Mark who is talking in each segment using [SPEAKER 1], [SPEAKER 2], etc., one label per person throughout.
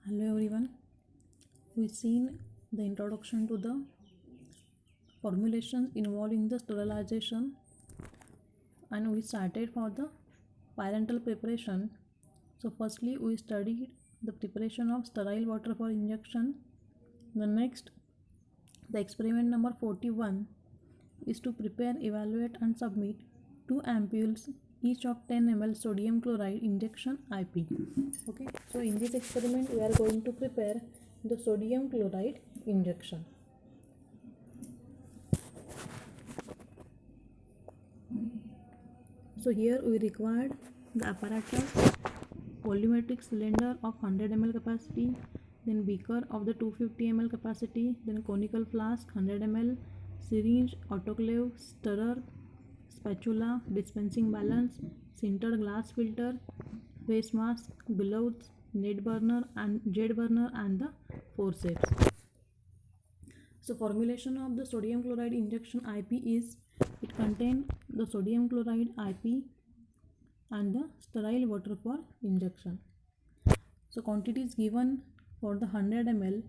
[SPEAKER 1] Hello everyone. We've seen the introduction to the formulations involving the sterilization, and we started for the parenteral preparation. So firstly we studied the preparation of sterile water for injection. The next, the experiment number 41 is to prepare, evaluate and submit 2 ampoules each of 10 ml sodium chloride injection IP. Okay, so in this experiment we are going to prepare the sodium chloride injection. So here we required the apparatus, volumetric cylinder of 100 ml capacity, then beaker of the 250 ml capacity, then conical flask 100 ml, syringe, autoclave, stirrer, spatula, dispensing balance, sintered glass filter, face mask, gloves, jet burner and the forceps. So formulation of the sodium chloride injection IP is, it contains the sodium chloride IP and the sterile water for injection. So quantity is given for the 100 ml.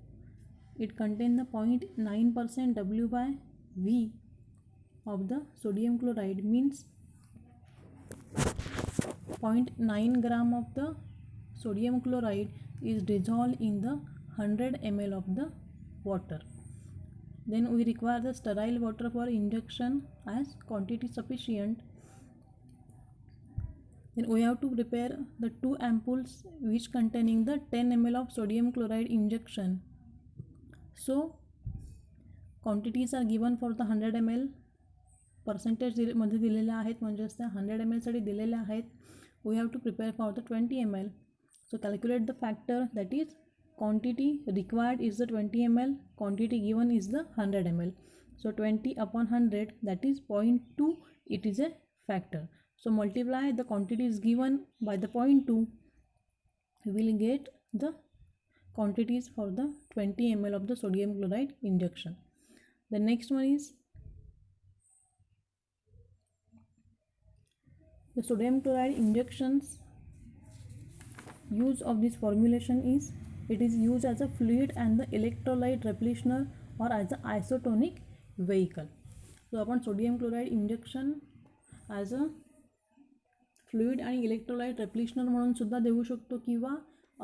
[SPEAKER 1] It contains the 0.9% W by V of the sodium chloride, means 0.9 gram of the sodium chloride is dissolved in the 100 ml of the water. Then we require the sterile water for injection as quantity sufficient. Then we have to prepare the 2 ampoules which containing the 10 ml of sodium chloride injection. So quantities are given for the 100 ml. Percentage मध्ये दिलेले आहेत, म्हणजेच त्या 100 ml साठी दिलेले आहेत. We have to prepare for the 20 ml. So calculate the factor, that is quantity required is the 20 ml, quantity given is the 100 ml. So 20 upon 100, that is 0.2, it is a factor. So multiply the quantities given by the 0.2, we will get the quantities for the 20 ml of the sodium chloride injection. The next one is the sodium chloride injections. Use of this formulation is, it is used as a fluid and the electrolyte repletioner or as a isotonic vehicle. So आपण sodium chloride injection as a fluid आणि electrolyte repletioner म्हणून सुद्धा देऊ शकतो, किंवा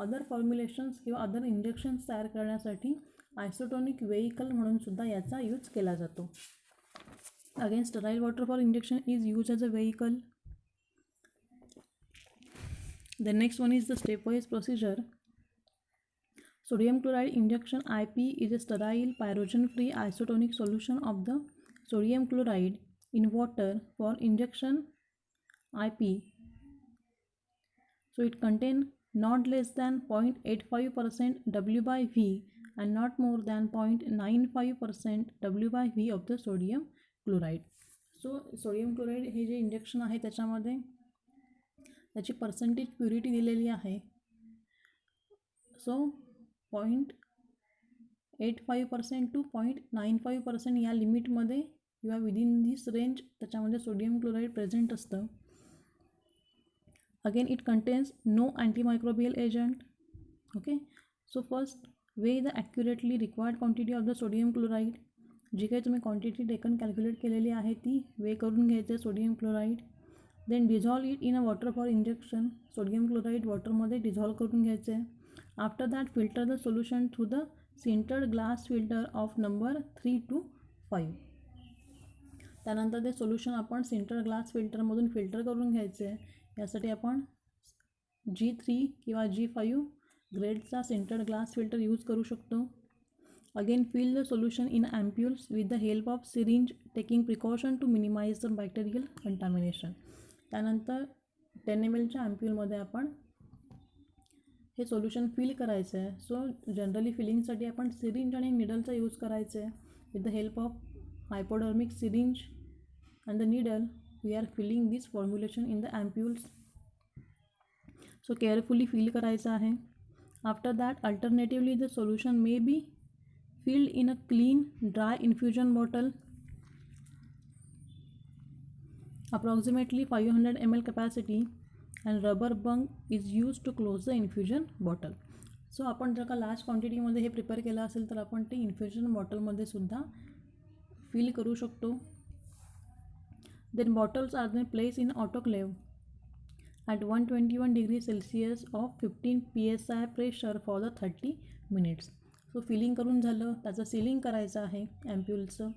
[SPEAKER 1] other फॉर्म्युलेशन्स किंवा other injections तयार करण्यासाठी आयसोटोनिक वेहिकल म्हणून सुद्धा याचा यूज केला जातो. Again sterile water for injection is use as a vehicle. The next one is the stepwise procedure. Sodium chloride injection IP is a sterile, pyrogen-free isotonic solution of the sodium chloride in water for injection IP. So it contains not less than 0.85% W by V and not more than 0.95% W by V of the sodium chloride. So sodium chloride hey J injection आहे त्याच्यामध्ये त्याची percentage purity दिलेली आहे. सो 0.85% to 0.95% या लिमिटमध्ये किंवा within this range त्याच्यामध्ये sodium chloride present असतं. Again it contains no antimicrobial agent. Okay, so first weigh the accurately required quantity of the sodium chloride. जी काही तुम्ही क्वांटिटी टेकन कॅल्क्युलेट केलेली आहे ती वे करून घ्यायचं sodium chloride. Then dissolve it in a water for injection. Sodium chloride वॉटरमध्ये dissolve करून घ्यायचं आहे. After that filter the solution through the sintered glass filter of number 3 to 5. त्यानंतर ते सोल्युशन आपण सिंटर्ड ग्लास फिल्टरमधून फिल्टर करून घ्यायचं आहे. यासाठी आपण G3 किंवा G5 ग्रेडचा सिंटर्ड ग्लास फिल्टर यूज करू शकतो. Again fill the solution in ampoules with the help of syringe, taking precaution to minimise the bacterial contamination. त्यानंतर 10 mlच्या अँप्यूलमध्ये आपण हे सोल्युशन फिल करायचं आहे. सो जनरली फिलिंगसाठी आपण सिरिंज आणि निडलचा यूज करायचं आहे. With the help of hypodermic syringe and the needle we are filling this formulation in the ampoules. So carefully fill करायचं आहे. After that alternatively the solution may be filled in a clean dry infusion bottle approximately 500 ml capacity and rubber bung is used to close the infusion bottle. सो आपण जर का large क्वांटिटीमध्ये हे prepare केलं असेल तर आपण ते इन्फ्युजन बॉटलमध्ये सुद्धा फिल करू शकतो. Then bottles are then place in autoclave at 121 degrees Celsius of 15 psi pressure for the 30 minutes. So filling करून झालं, त्याचं सीलिंग करायचं आहे ॲम्प्युलचं.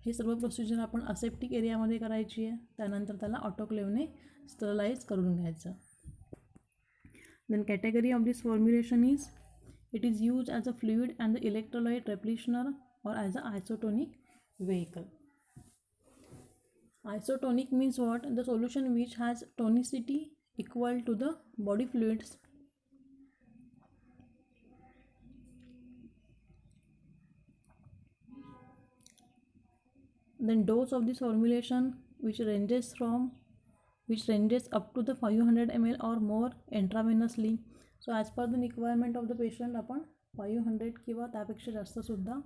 [SPEAKER 1] हे सर्व प्रोसिजर आपण असेप्टिक एरियामध्ये करायची आहे. त्यानंतर त्याला ऑटोक्लेवने स्टरलाइज करून घ्यायचं. Then category of this formulation is it is use as a fluid and the electrolyte replenisher or as a isotonic vehicle. Isotonic means what? The solution which has tonicity equal to the body fluids. Then dose of this formulation which ranges up to the 500 ml or more intravenously. So as per the requirement of the patient आपण 500 किंवा त्यापेक्षा जास्त सुद्धा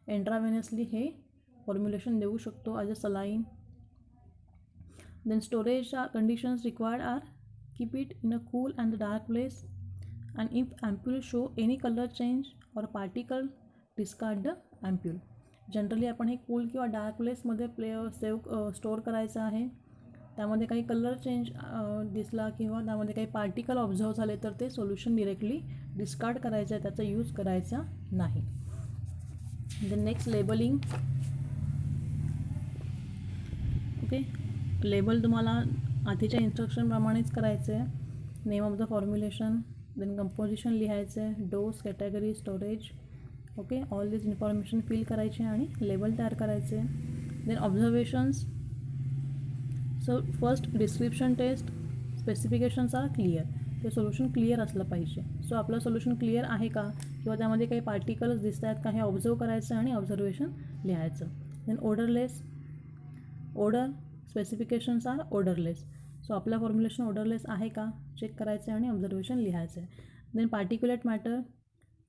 [SPEAKER 1] intravenously हे formulation देऊ शकतो as a saline. Then storage conditions required are keep it in a cool and dark place and if ampoule show any colour change or particle discard the ampoule. Generally आपण हे cool किंवा dark प्लेसमध्ये store करायचं आहे. त्यामध्ये काही colour change दिसला किंवा त्यामध्ये काही पार्टिकल ऑब्झर्व झाले तर ते सोल्युशन डिरेक्टली डिस्कार्ड करायचं आहे, त्याचा यूज करायचा नाही. The next labelling. Okay, label तुम्हाला आधीच्या इन्स्ट्रक्शनप्रमाणेच करायचं आहे. Name of the formulation, then composition लिहायचं आहे, dose, category, storage. Okay, all this information fill करायची आणि लेबल तयार करायचे. Then observations. So first description test, specifications are clear. ते सोल्युशन क्लिअर असलं पाहिजे. सो आपलं सोल्युशन क्लिअर आहे का किंवा त्यामध्ये काही पार्टिकल्स दिसत आहेत का हे ऑब्झर्व करायचं आणि ऑब्झर्वेशन लिहायचं. Then odourless. Odour specifications are odourless. So आपलं फॉर्म्युलेशन ओडरलेस आहे का चेक करायचं आणि ऑब्झर्वेशन लिहायचं आहे. Then particulate matter.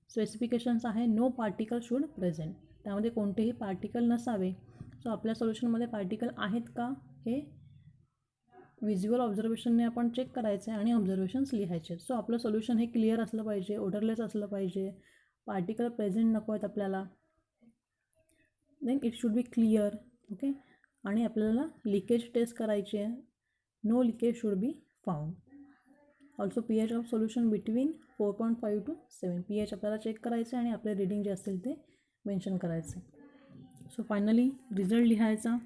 [SPEAKER 1] स्पेसिफिकेशन्स आहे नो पार्टिकल शूड प्रेझेंट. त्यामध्ये कोणतेही पार्टिकल नसावे. सो आपल्या सोल्युशनमध्ये पार्टिकल आहेत का हे व्हिज्युअल ऑब्झर्वेशनने आपण चेक करायचं आहे आणि ऑब्झर्वेशन्स लिहायचे. सो आपलं सोल्युशन हे क्लिअर असलं पाहिजे, ओडरलेस असलं पाहिजे, पार्टिकल प्रेझेंट नको आहेत आपल्याला. Then it should be clear. Okay, आणि आपल्याला लिकेज टेस्ट करायची आहे. No leakage should be found. Also pH of solution between 4.5 to 7. pH आपल्याला चेक करायचं आहे आणि आपले रिडिंग जे असतील ते मेन्शन करायचे. सो फायनली रिझल्ट लिहायचा.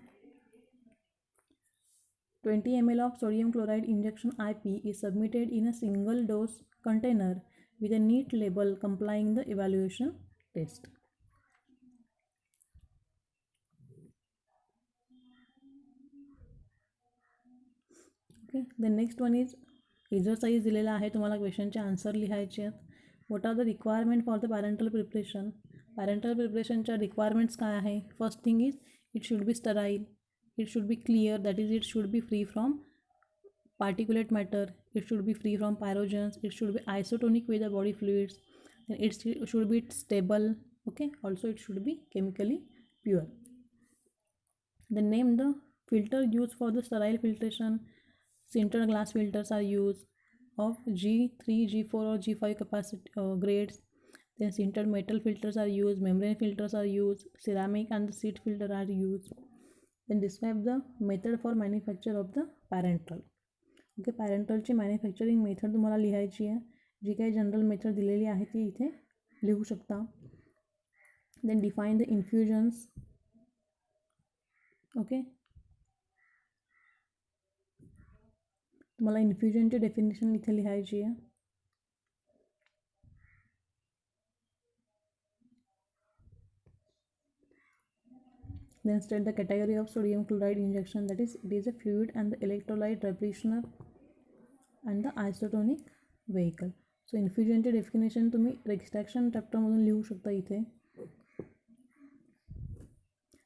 [SPEAKER 1] 20 ml of sodium chloride injection IP is submitted in a single dose container with a neat label complying the evaluation test. Okay, the next one is exercise दिलेला आहे, तुम्हाला क्वेश्चनचे answer लिहायचे आहेत. What are the requirement for the parental preparation. Parental प्रिपरेशनच्या requirements काय आहे. First thing is it should be sterile. It should be clear, that is it should be free from particulate matter, it should be free from pyrogens, it should be isotonic with the body fluids, then it should be stable. Okay, also it should be chemically pure. Then name the filter used for the sterile filtration. Sintered glass filters are used of G3, G4 or G5 capacity grades. Then sintered metal filters are used, membrane filters are used, ceramic and the seed filter are used. Then describe the method for manufacture of the parental. ओके, पॅरेंटलची manufacturing method तुम्हाला लिहायची आहे. जी काही general method दिलेली आहे ती इथे लिहू शकता. Then define the infusions. Okay, तुम्हाला इन्फ्युजनची डेफिनेशन इथे लिहायची आहे. Then state the category of sodium chloride injection, that is it is a fluid and the electrolyte repletioner and the isotonic vehicle. So infusionचे डेफिनेशन तुम्ही एक्स्ट्रॅक्शन चॅप्टरमधून लिहू शकता इथे.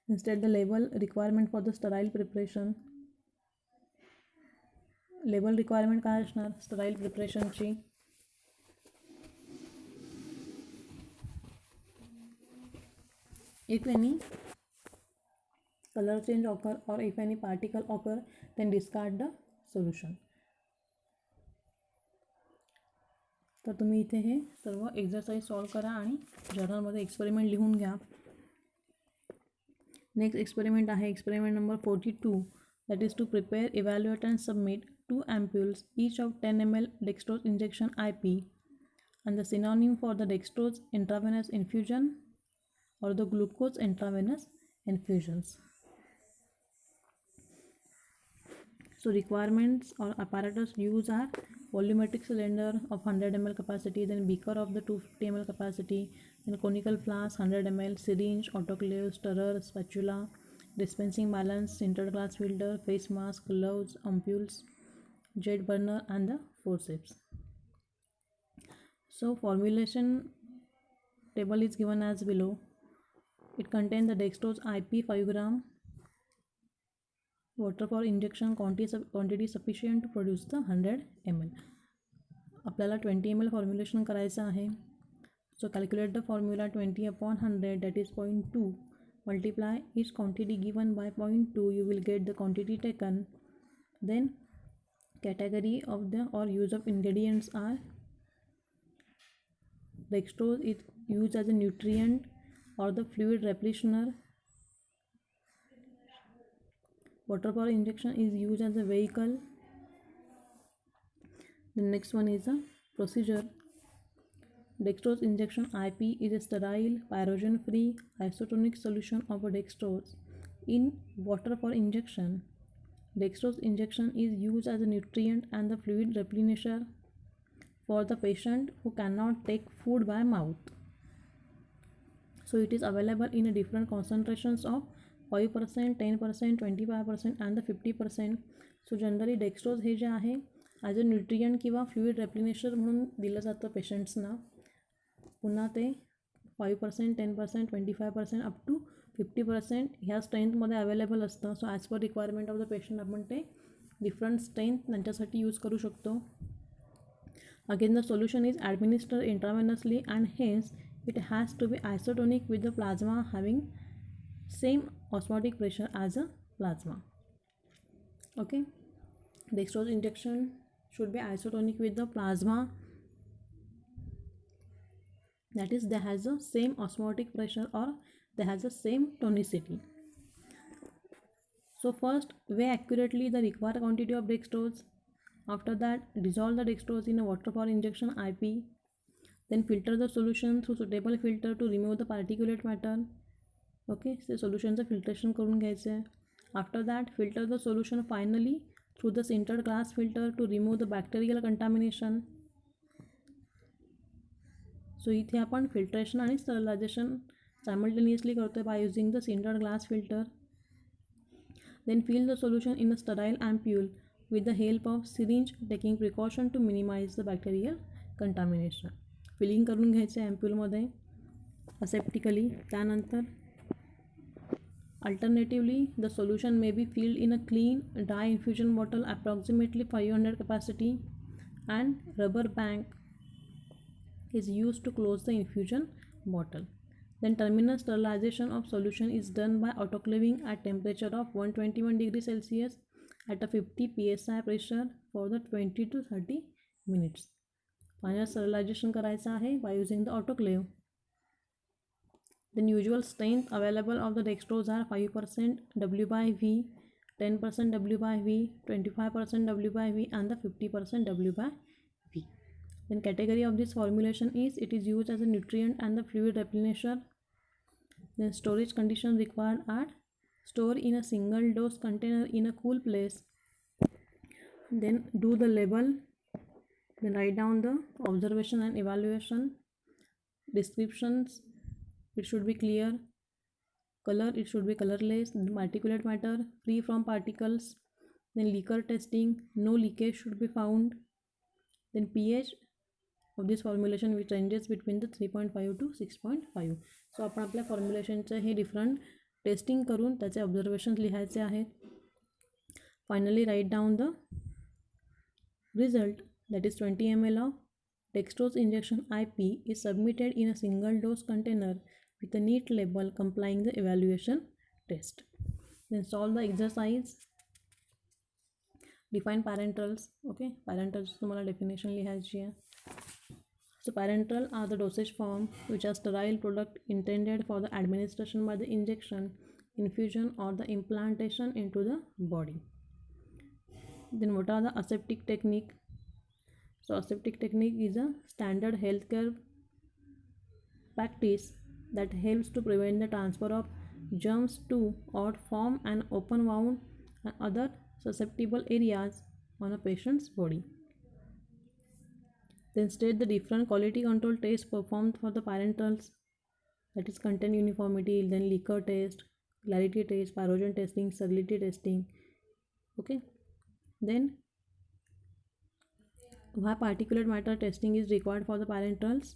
[SPEAKER 1] Then state the label requirement for the sterile preparation. Label requirement काय असणार sterile प्रिपरेशनची. If any color change occur or if any particle occur then discard the solution. तर तुम्ही इथे हे सर्व एक्झरसाईज सॉल्व करा आणि जर्नलमध्ये एक्सपेरिमेंट लिहून घ्या. नेक्स्ट एक्सपेरिमेंट आहे experiment number 42, that is to prepare, evaluate and submit 2 ampoules each of 10 ml dextrose injection IP and the synonym for the dextrose intravenous infusion or the glucose intravenous infusions. So requirements or apparatus used are volumetric cylinder of 100 ml capacity, then beaker of the 250 ml capacity, then conical flask 100 ml, syringe, autoclave, stirrer, spatula, dispensing balance, sintered glass filter, face mask, gloves, ampoules, jet burner and the forceps. So formulation table is given as below. It contains the dextrose IP 5 gram, water for injection quantity sufficient to produce the 100 ml. आपल्याला 20 ml formulation करायचं आहे. So calculate the formula 20/100 that is 0.2. Multiply each quantity given by 0.2. You will get the quantity taken. Then category of the or use of ingredients are dextrose is used as a nutrient or the fluid repletioner. Water for injection is used as a vehicle. The next one is a procedure. Dextrose injection IP is a sterile, pyrogen-free, isotonic solution of a dextrose in water for injection. Dextrose injection is used as a nutrient and the fluid replenisher for the patient who cannot take food by mouth. So it is available in a different concentrations of 5%, 10%, 25% and the 50%. So generally dextrose हे जे आहे as a nutrient किंवा fluid रेप्लिनेशर म्हणून दिलं जातं पेशंट्सना. पुन्हा ते 5%, 10%, 25% up to 50% ह्या स्ट्रेंथमध्ये available असतं. So as per requirement of the patient आपण ते डिफरंट स्ट्रेंथ त्यांच्यासाठी यूज करू शकतो. Again the solution is administer intravenously and hence it has to be isotonic with the plasma having same osmotic pressure as a plasma. Okay, dextrose injection should be isotonic with the plasma, that is they has the same osmotic pressure or they has the same tonicity. So first weigh accurately the required quantity of dextrose. After that dissolve the dextrose in a water for injection IP. Then filter the solution through suitable filter to remove the particulate matter. Okay, so solutionचं filtration करून घ्यायचं आहे. After that filter the solution finally through the sintered glass filter to remove the bacterial contamination. So इथे आपण filtration आणि sterilization simultaneously करतो by using the sintered glass filter. Then fill the solution in a sterile ampoule with the help of syringe, taking precaution to minimize the bacterial contamination. Filling करून घ्यायचं आहे ॲम्प्यूलमध्ये aseptically. त्यानंतर alternatively the solution may be filled in a clean dry infusion bottle approximately 500 capacity and rubber bank is used to close the infusion bottle. Then terminal sterilization of solution is done by autoclaving at temperature of 121 degrees Celsius at a 50 psi pressure for the 20 to 30 minutes. Final sterilisation करायचं आहे by using the autoclave. Then usual strength available of the dextrose are 5% W/V, 10% W/V, 25% W/V and the 50% W/V. Then category of this formulation is it is used as a nutrient and the fluid replenisher. Then storage conditions required are store in a single dose container in a cool place. Then do the label. Then write down the observation and evaluation. Descriptions, it should be clear. Color, it should be colorless. Particulate matter, free from particles. Then leaker testing, no leakage should be found. Then pH of this formulation which ranges between the 3.5 to 6.5. सो आपण आपल्या फॉर्म्युलेशनचे हे different testing करून त्याचे observations लिहायचे आहेत. Finally write down the result. That is 20 ml of dextrose injection IP is submitted in a single dose container with a neat label complying the evaluation test. Then solve the exercise. Define parentals. Okay, parentals तुम्हाला definition लिहायची आहे. So parenteral are the dosage form which are sterile product intended for the administration by the injection, infusion or the implantation into the body. Then what are the aseptic technique? So aseptic technique is a standard healthcare practice that helps to prevent the transfer of germs to or form an open wound and other susceptible areas on a patient's body. Then state the different quality control tests performed for the parenterals, that is content uniformity, then Likert test, clarity test, pyrogen testing, sterility testing. Okay. Then why particulate matter testing is required for the parenterals?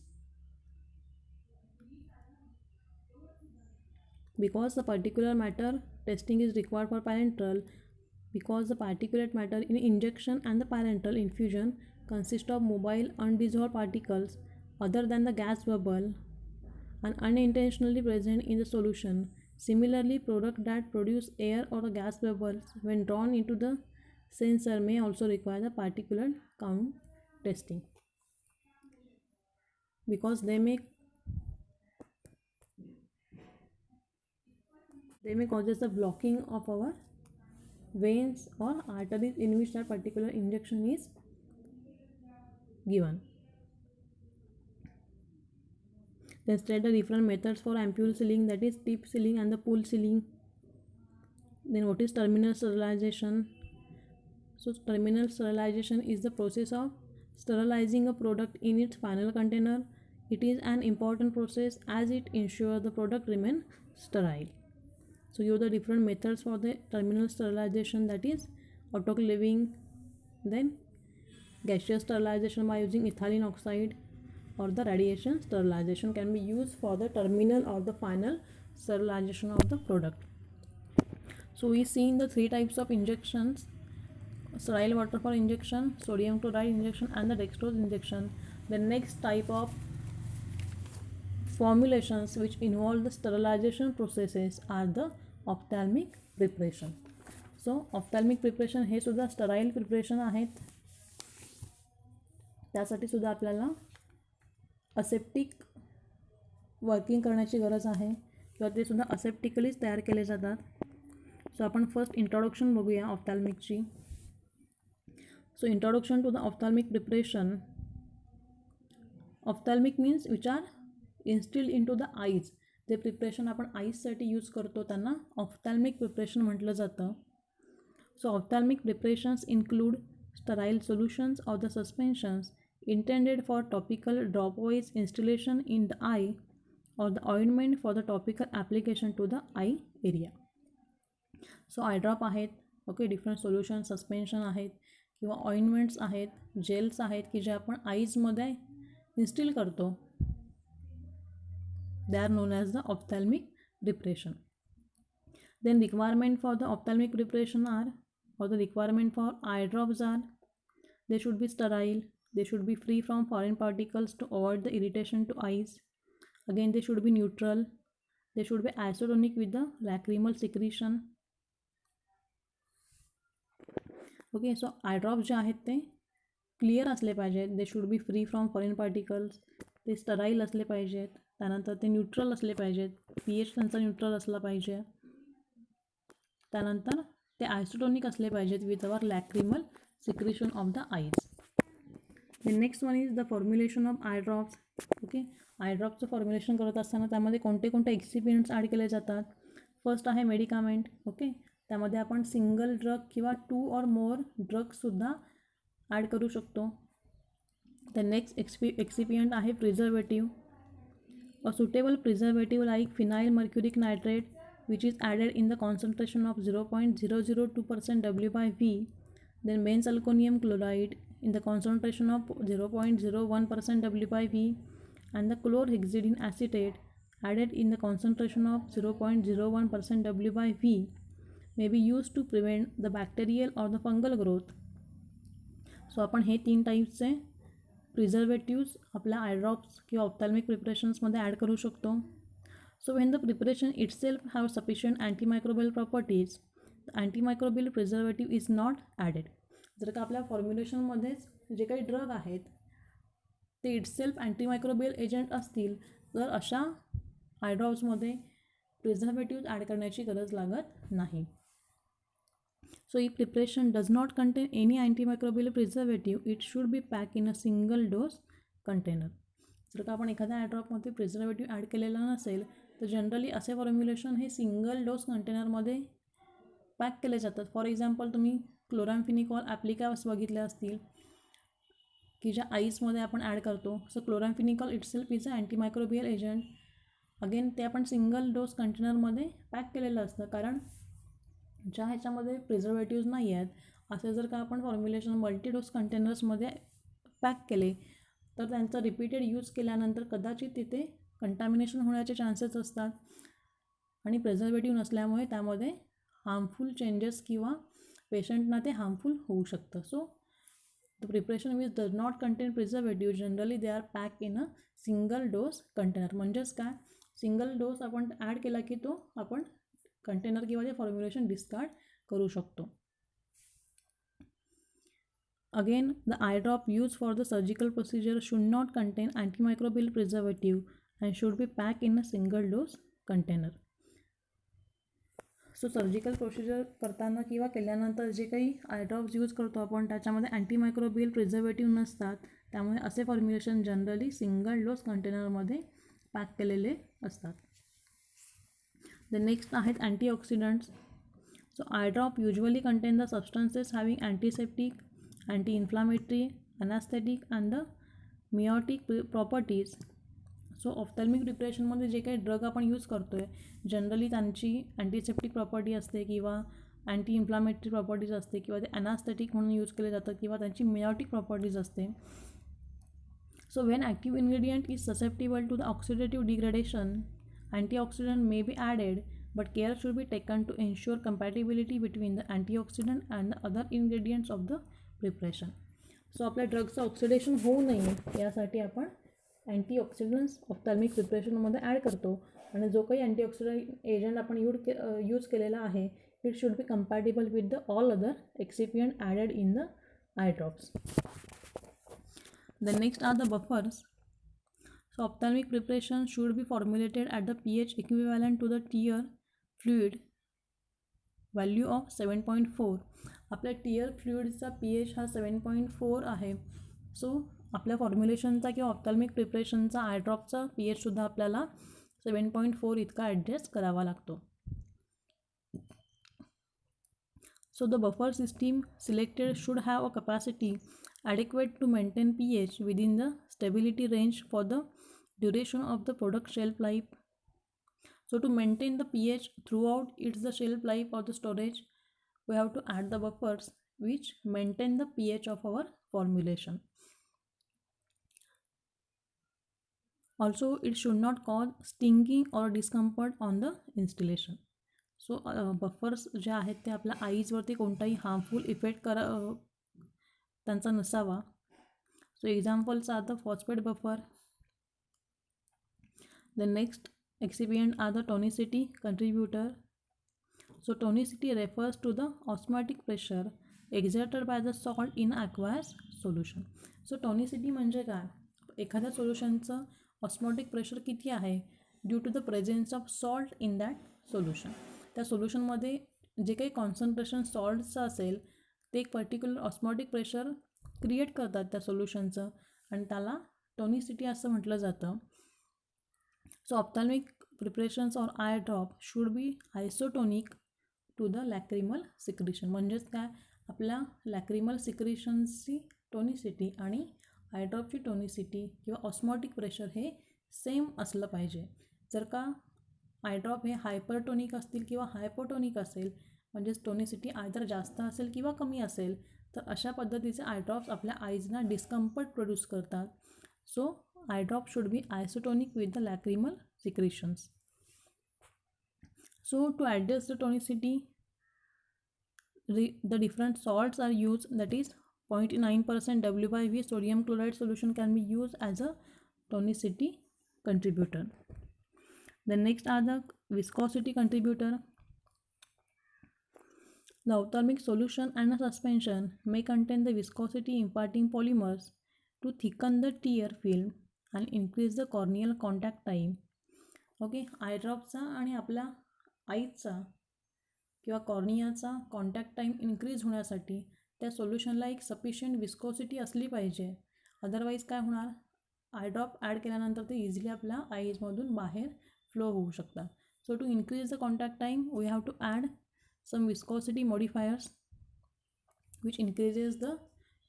[SPEAKER 1] Because the particulate matter testing is required for parenteral, because the particulate matter in injection and the parenteral infusion consist of mobile undissolved particles other than the gas bubble and unintentionally present in the solution. Similarly, products that produce air or the gas bubbles when drawn into the sensor may also require the particulate count testing, because they may causes the blocking of our veins or arteries in which that particular injection is given. Then state the different methods for ampule sealing, that is tip sealing and the pool sealing. Then what is terminal sterilization? So terminal sterilization is the process of sterilizing a product in its final container. It is an important process as it ensures the product remain sterile. So you have the different methods for the terminal sterilization, that is autoclaving, then gaseous sterilization by using ethylene oxide, or the radiation sterilization can be used for the terminal or the final sterilization of the product. So we see in the three types of injections: sterile waterfall injection, sodium chloride injection and the dextrose injection. The next type of formulations which involve the sterilization processes are the ophthalmic preparation. So ophthalmic preparation हे सुद्धा sterile preparation आहेत. त्यासाठी सुद्धा आपल्याला aseptic working करण्याची गरज आहे किंवा ते सुद्धा असेप्टिकलीच तयार केले जातात. सो आपण फर्स्ट इंट्रोडक्शन बघूया ऑफ्थॅल्मिकची. So introduction to the ophthalmic preparation. Ophthalmic means which are instilled in to the eyes. जे प्रिपरेशन आपण आईजसाठी यूज करतो त्यांना ऑफ्थॅल्मिक प्रिपरेशन म्हटलं जातं. So ophthalmic preparations include sterile solutions of the suspensions intended for topical dropwise installation in the eye or the ointment for the topical application to the eye area. So eye drop आहेत, okay, different solution suspension आहेत किंवा ointments आहेत, gels आहेत की जे आपण आईजमध्ये instil करतो. They are known as the ophthalmic preparation. Then requirement for the ophthalmic preparation are, or the requirement for eye drops are, they should be sterile, they should be free from foreign particles to avoid the irritation to eyes. Again, they should be neutral, they should be isotonic with the lacrimal secretion. Okay, so eye drops जे आहेत ते clear असले पाहिजेत. They should be free from foreign particles. ते sterile असले पाहिजेत. त्यानंतर ते neutral असले पाहिजेत. pH त्यांचा न्यूट्रल असला पाहिजे. त्यानंतर ते आयसोटोनिक असले पाहिजेत with our lacrimal secretion of the eyes. The next one is the formulation of eye drops. Okay, eye ड्रॉपचं फॉर्म्युलेशन करत असताना त्यामध्ये कोणते कोणते एक्सिपियंट्स ॲड केले जातात. फर्स्ट आहे मेडिकामेंट. ओके, त्यामध्ये आपण सिंगल ड्रग किंवा 2 or more ड्रग्ससुद्धा ॲड करू शकतो. द नेक्स्ट एक्सिपियंट आहे preservative. A suitable preservative like phenyl mercuric nitrate which is added in the concentration of 0.002% W/V. Then benzalkonium chloride in the concentration of 0.01% W/V, and the chlorhexidine acetate added in the concentration of 0.01% W/V may be used to prevent the bacterial or the fungal growth. सो आपण हे 3 टाईप्सचे preservatives आपल्या eye drops किंवा ophthalmic प्रिपरेशन्समध्ये add करू शकतो. So when the preparation itself have sufficient antimicrobial properties, the antimicrobial preservative is not added. जर का आपल्या फॉर्म्युलेशनमध्येच जे काही drug आहेत ते इटसेल्फ अँटीमायक्रोबियल एजंट असतील तर अशा आय ड्रॉप्समध्ये प्रिझर्वेटिव्ह ॲड करण्याची गरज लागत नाही. So if preparation does not contain any antimicrobial preservative, it should be packed in a single dose container. जर का आपण एखाद्या आयड्रॉपमध्ये प्रिझर्वेटिव्ह ॲड केलेला नसेल तर जनरली असे फॉर्म्युलेशन हे सिंगल डोस कंटेनरमध्ये पॅक केले जातात. फॉर एक्झाम्पल तुम्ही क्लोरॅम्फिनिकॉल ॲप्लिकास बघितले असतील की ज्या आईसमध्ये आपण ॲड करतो. So chloramphenicol itself is a antimicrobial agent. Again ते आपण सिंगल डोस कंटेनरमध्ये पॅक केलेलं असतं, कारण ज्या ह्याच्यामध्ये प्रिझर्वेटिव्ज नाही आहेत असे जर का आपण फॉर्म्युलेशन मल्टीडोस कंटेनर्समध्ये पॅक केले तर त्यांचा रिपीटेड यूज केल्यानंतर कदाचित तिथे कंटॅमिनेशन होण्याचे चान्सेस असतात आणि प्रिझर्वेटिव्ह नसल्यामुळे त्यामध्ये हार्मफुल चेंजेस किंवा पेशंटना ते हार्मफुल होऊ शकतं. So the preparation which does not contain preservative generally they are pack in a single dose container. म्हणजेच काय, सिंगल डोस आपण ॲड केला की तो आपण कंटेनर किंवा ते फॉर्म्युलेशन डिस्कार्ड करू शकतो. Again the I drop use for the surgical procedure should not contain antimicrobial preservative and should be pack in a single dose container. So surgical procedure करताना किंवा केल्यानंतर जे काही आय ड्रॉप्स यूज करतो आपण त्याच्यामध्ये antimicrobial preservative नसतात, त्यामुळे असे फॉर्म्युलेशन जनरली सिंगल डोस कंटेनरमध्ये पॅक केलेले असतात. The next आहेत antioxidants. So eye drop usually contain the substances having antiseptic, anti-inflammatory, anesthetic and the meiotic properties. So ophthalmic प्रिपरेशनमध्ये जे काही ड्रग आपण यूज करतो आहे जनरली त्यांची अँटीसेप्टिक प्रॉपर्टी असते किंवा अँटी इन्फ्लामेटरी प्रॉपर्टीज असते किंवा ते अनास्थेटिक म्हणून यूज केले जातात किंवा त्यांची मेयोटिक प्रॉपर्टीज असते. So when active ingredient is susceptible to the oxidative degradation, antioxidant may be added, but care should be taken to ensure compatibility between the antioxidant and the other ingredients of the preparation. सो आपल्या ड्रगचं oxidation होऊ नये यासाठी आपण antioxidants ophthalmic प्रिपरेशनमध्ये add करतो आणि जो काही antioxidant agent आपण यूज केलेला आहे it should be compatible with the all other excipient added in the eye drops. The next are the buffers. So ophthalmic preparation should be formulated at the pH equivalent to the tear fluid value of 7.4. आपल्या tier फ्लुइडचा pH हा 7.4 आहे. सो आपल्या फॉर्म्युलेशनचा किंवा ophthalmic प्रिपरेशनचा आय ड्रॉपचा pHसुद्धा आपल्याला 7.4 इतका adjust करावा लागतो. So the buffer system selected should have a capacity adequate to maintain pH within the stability range for the duration of the product shelf life. So to maintain the pH throughout its the shelf life of the storage, we have to add the buffers which maintain the pH of our formulation. Also it should not cause stinging or discomfort on the installation. सो buffers जे आहेत ते आपल्या आईजवरती कोणताही harmful effect त्यांचा नसावा. So examples are the phosphate buffer. The next excipient are the tonicity contributor. So tonicity refers to the osmotic pressure exerted by the salt in aqueous solution. So tonicity म्हणजे काय, एखाद्या सोल्युशनचं osmotic pressure किती आहे due to the presence of salt in that solution. त्या सोल्युशनमध्ये जे काही concentration सॉल्टचं असेल ते एक पर्टिक्युलर ऑस्मॉटिक प्रेशर क्रिएट करतात त्या सोल्युशनचं आणि त्याला टोनिसिटी असं म्हटलं जातं. So ophthalmic preparations or eye drop should be isotonic to the lacrimal secretion. म्हणजेच काय, आपल्या लॅक्रिमल सिक्रिशन्सची टोनिसिटी आणि आय ड्रॉपची टोनिसिटी किंवा ऑस्मॉटिक प्रेशर हे सेम असलं पाहिजे. जर का आय ड्रॉप हे हायपरटोनिक असतील किंवा हायपोटोनिक असेल म्हणजेच टोनिसिटी आयदर जास्त असेल किंवा कमी असेल तर अशा पद्धतीचे आय ड्रॉप्स आपल्या आईजना डिस्कम्फर्ट प्रोड्यूस करतात. So eye drop should be isotonic with the lacrimal secretions. So to adjust the tonicity the different salts are used, that is 0.9% W/V sodium chloride solution can be used as a tonicity contributor. The next are the viscosity contributor. The ophthalmic solution and a suspension may contain the viscosity imparting polymers to thicken the tear film and increase the corneal contact time. Okay, eye ड्रॉपचा आणि आपल्या आईचा किंवा कॉर्नियाचा contact time increase होण्यासाठी त्या सोल्युशनला एक sufficient viscosity असली पाहिजे. अदरवाईज काय होणार, आय ड्रॉप ॲड केल्यानंतर ते इझिली आपल्या आईजमधून बाहेर फ्लो होऊ शकतात. So to increase the contact time we have to add some viscosity modifiers which increases the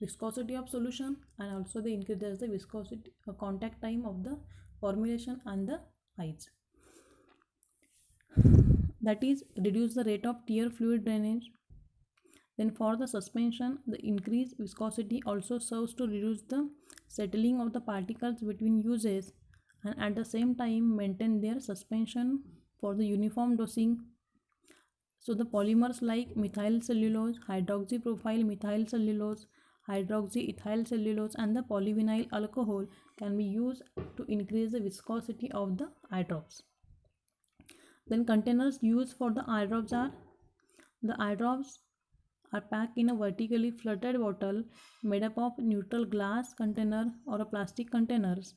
[SPEAKER 1] viscosity of solution and also they increases the viscosity contact time of the formulation and the eyes. That is reduce the rate of tear fluid drainage. Then for the suspension, the increased viscosity also serves to reduce the settling of the particles between uses and at the same time maintain their suspension for the uniform dosing. So the polymers like methyl cellulose, hydroxypropyl methyl cellulose, hydroxyethyl cellulose and the polyvinyl alcohol can be used to increase the viscosity of the eye drops. Then containers used for the eye drops are, the eye drops are packed in a vertically fluted bottle made up of neutral glass container or a plastic containers.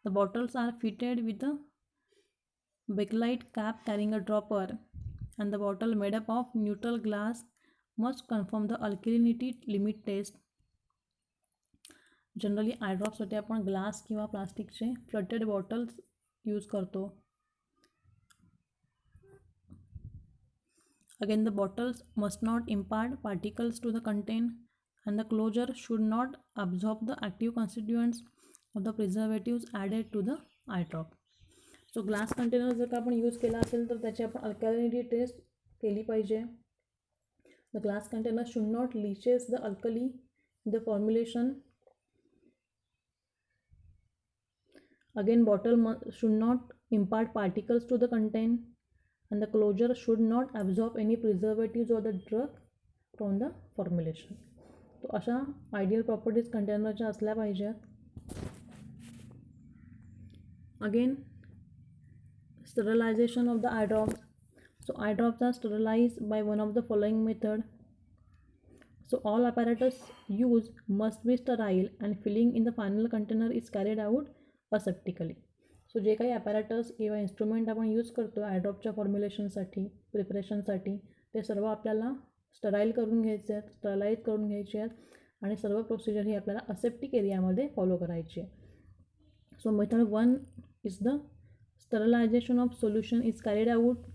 [SPEAKER 1] The bottles are fitted with a bakelite cap carrying a dropper and the bottle made up of neutral glass must conform the alkalinity limit test. Generally eye ड्रॉपसाठी आपण glass किंवा प्लास्टिकचे fluted bottles use करतो. Again the bottles must not impart particles to the content and the closure should not absorb the active constituents of the preservatives added to the eye drop. So glass container जर का आपण use केला असेल तर त्याची आपण अल्कॅलिनिटी test केली पाहिजे. The glass container should not leaches the alkali in the formulation. Again bottle should not impart particles to the content and the closure should not absorb any preservatives or the drug from the formulation. तो अशा ideal properties कंटेनरच्या असल्या पाहिजेत. Again sterilization of the eye drops. So eye drops are sterilized by one of the following method. So all apparatus used must be sterile and filling in the final container is carried out aseptically. सो जे काही apparatus किंवा instrument आपण use करतो आयड्रॉपच्या फॉर्म्युलेशनसाठी प्रिपरेशनसाठी ते सर्व आपल्याला sterile करून घ्यायचे आहेत, sterilise करून घ्यायचे आहेत आणि सर्व प्रोसिजर ही आपल्याला असेप्टिक एरियामध्ये फॉलो करायची आहे. So method 1 is the sterilisation of solution is carried out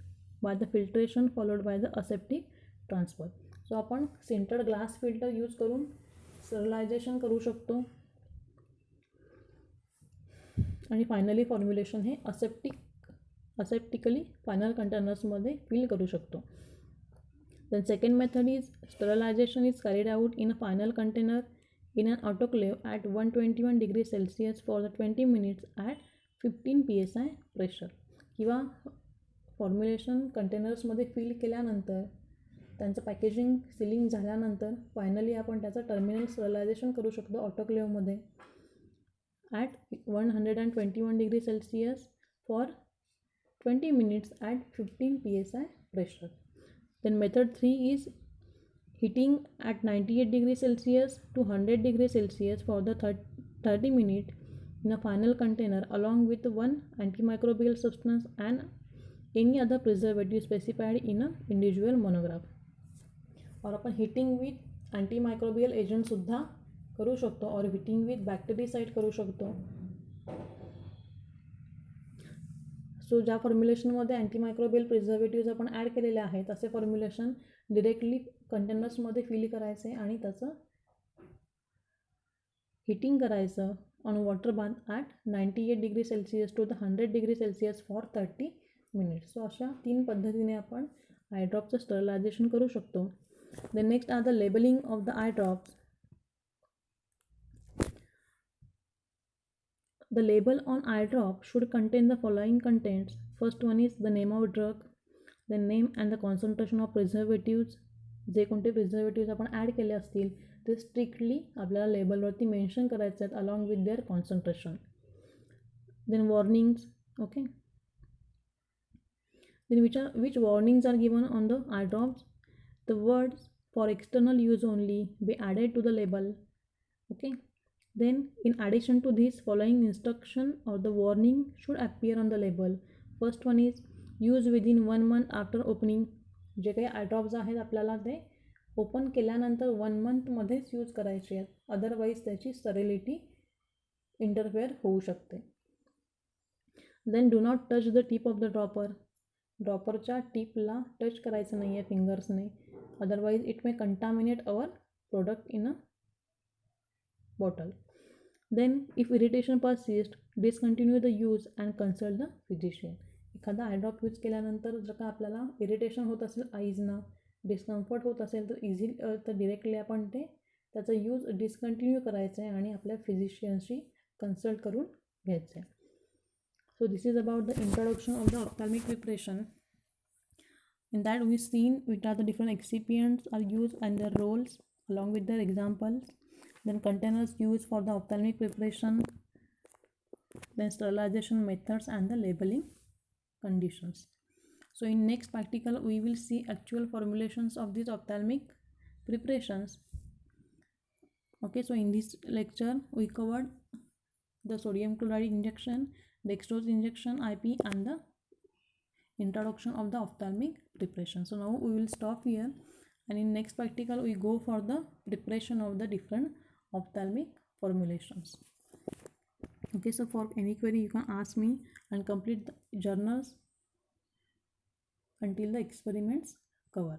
[SPEAKER 1] by the filtration followed by the aseptic transfer. So आपण सिंटर्ड ग्लास फिल्टर यूज करून स्टरलायझेशन करू शकतो आणि फायनली फॉर्म्युलेशन हे असेप्टिकली फायनल कंटेनर्समध्ये फिल करू शकतो. Then second method is sterilisation is carried out in a final container in an autoclave at 121 degree Celsius for the 20 minutes at 15 PSI pressure. किंवा formulation कंटेनर्समध्ये fill केल्यानंतर त्यांचं packaging ceiling झाल्यानंतर finally आपण त्याचं terminal sterilisation करू शकतो ऑटोक्लेवमध्ये at 121 degree Celsius for 20 minutes at 15 PSI pressure. Then method 3 is heating at 98 degree Celsius to 100 degree Celsius for the 30 minutes in a final container along with one antimicrobial substance and any other preservative specified in a individual monograph. और अपन heating with antimicrobial agent सुद्धा करू शकतो और hitting with बॅक्टेरिसाइड करू शकतो. सो ज्या फॉर्म्युलेशनमध्ये antimicrobial प्रिझर्वेटिव्ज आपण add केलेले आहेत असे फॉर्म्युलेशन डिरेक्टली कंटेनर्समध्ये फिल करायचे आणि त्याचं हिटिंग करायचं on water bath at 98 degree Celsius to the 100 degree Celsius for 30 minutes. So अशा 3 पद्धतीने आपण आय ड्रॉपचं स्टरलायझेशन करू शकतो. Then next are the labelling of the eye drops. The label on eye drop should contain the following contents. First one is the name of drug, the name and the concentration of preservatives. जे कोणते प्रिझर्वेटिव्ज आपण add केले असतील ते strictly आपल्याला लेबलवरती mention करायचे आहेत along with their concentration. Then warnings. Okay. Then which warnings are given on the eye drops. The words for external use only be added to the label. Okay. Then in addition to this, following instruction or the warning should appear on the label. First one is use within 1 month after opening. जे काही eye drops आहेत आपल्याला ते open केल्यानंतर 1 मंथमध्येच use करायचे आहेत, otherwise त्याची sterility interfere होऊ शकते. Then do not touch the tip of the dropper. ड्रॉपरच्या टिपला टच करायचं नाही आहे फिंगर्सने, otherwise it may contaminate our product in a bottle. Then if irritation persist, discontinue the use and consult the physician. एखादा eye drop use केल्यानंतर जर का आपल्याला इरिटेशन होत असेल, आईजना डिस्कम्फर्ट होत असेल, तर डिरेक्टली आपण त्याचा यूज डिस्कंटिन्यू करायचं आहे आणि आपल्या फिजिशियनशी कन्सल्ट करून घ्यायचं आहे. So this is about the introduction of the ophthalmic preparation. In that we've seen which are the different excipients are used and their roles along with their examples. Then containers used for the ophthalmic preparation. Then sterilization methods and the labeling conditions. So in next practical we will see actual formulations of these ophthalmic preparations. Okay, so in this lecture we covered the sodium chloride injection, dextrose injection, IP, and the introduction of the ophthalmic preparation. So now we will stop here, and in next practical we go for the preparation of the different ophthalmic formulations. Okay, so for any query you can ask me and complete the journals until the experiments cover.